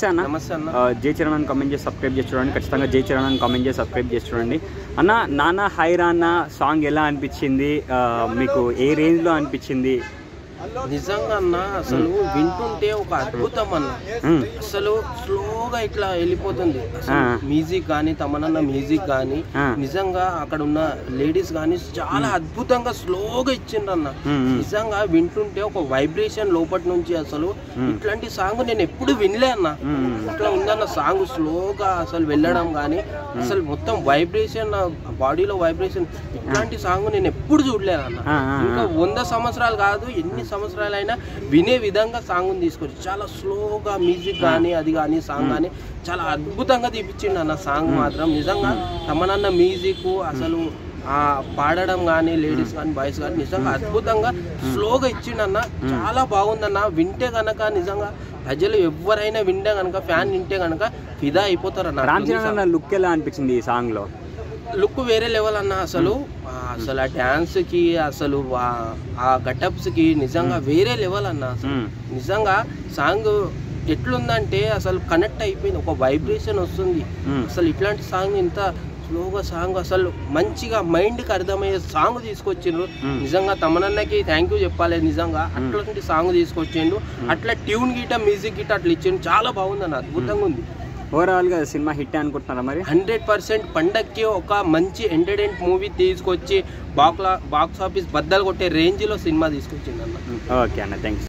నమస్తే అన్న. జై చరణ్ అని కామెంట్ చేసి సబ్స్క్రైబ్ చేసి చూడండి. ఖచ్చితంగా జై చరణ్ అని కామెంట్ చేసి సబ్స్క్రైబ్ చేసి చూడండి. అన్న నాన్న హైరానా సాంగ్ ఎలా అనిపించింది మీకు? ఏ రేంజ్లో అనిపించింది? నిజంగా అన్న అసలు వింటుంటే ఒక అద్భుతం అన్న. అసలు స్లోగా ఇట్లా వెళ్ళిపోతుంది. మ్యూజిక్ కానీ తమనన్న మ్యూజిక్ కానీ నిజంగా అక్కడ ఉన్న లేడీస్ కానీ చాలా అద్భుతంగా స్లోగా ఇచ్చిండ్రు అన్న. నిజంగా వింటుంటే ఒక వైబ్రేషన్ లోపటి నుంచి అసలు ఇట్లాంటి సాంగ్ నేను ఎప్పుడు వినలే అన్న. ఇట్లా ఉందన్న సాంగ్ స్లోగా అసలు వెళ్ళడం కానీ అసలు మొత్తం వైబ్రేషన్ బాడీలో వైబ్రేషన్ ఇట్లాంటి సాంగ్ నేను ఎప్పుడు చూడలేదు అన్న. ఇంకా 100 సంవత్సరాలు కాదు ఎన్ని సంవత్సరాలైనా వినే విధంగా సాంగ్ తీసుకొచ్చి చాలా స్లోగా మ్యూజిక్ కానీ అది కానీ సాంగ్ కానీ చాలా అద్భుతంగా తీపిచ్చిండు అన్న. సాంగ్ మాత్రం నిజంగా తమనన్న మ్యూజిక్ అసలు పాడడం కానీ లేడీస్ కానీ బాయ్స్ కానీ నిజంగా అద్భుతంగా స్లోగా ఇచ్చిండన్న. చాలా బాగుందన్న. వింటే కనుక నిజంగా ప్రజలు ఎవరైనా వింటే కనుక ఫ్యాన్ వింటే కనుక ఫిదా అయిపోతారు అన్న. రామ్ చరణ్ అన్న లుక్ ఎలా అనిపించింది ఈ సాంగ్ లో? లుక్ వేరే లెవెల్ అన్న. అసలు అసలు ఆ డాన్స్ కి అసలు ఆ గటప్స్ కి నిజంగా వేరే లెవెల్ అన్న. అసలు నిజంగా సాంగ్ ఎట్లుందంటే అసలు కనెక్ట్ అయిపోయింది. ఒక వైబ్రేషన్ వస్తుంది. అసలు ఇట్లాంటి సాంగ్ ఇంత స్లోగా సాంగ్ అసలు మంచిగా మైండ్కి అర్థమయ్యే సాంగ్ తీసుకొచ్చిండ్రు. నిజంగా తమనన్నకి థ్యాంక్ యూ చెప్పాలి. నిజంగా అట్లాంటి సాంగ్ తీసుకొచ్చిండు. అట్లా ట్యూన్ గిట మ్యూజిక్ గిట అట్లా ఇచ్చిండు. చాలా బాగుందన్న. అద్భుతంగా ఉంది. ఓవరాల్గా సినిమా హిట్ అనుకుంటున్నారా మరి? 100% పండక్కి ఒక మంచి ఎంటర్టైన్మెంట్ మూవీ తీసుకొచ్చి బాక్స్ ఆఫీస్ బద్దలు కొట్టే రేంజ్లో సినిమా తీసుకొచ్చింది అన్న. ఓకే అన్న, థ్యాంక్స్.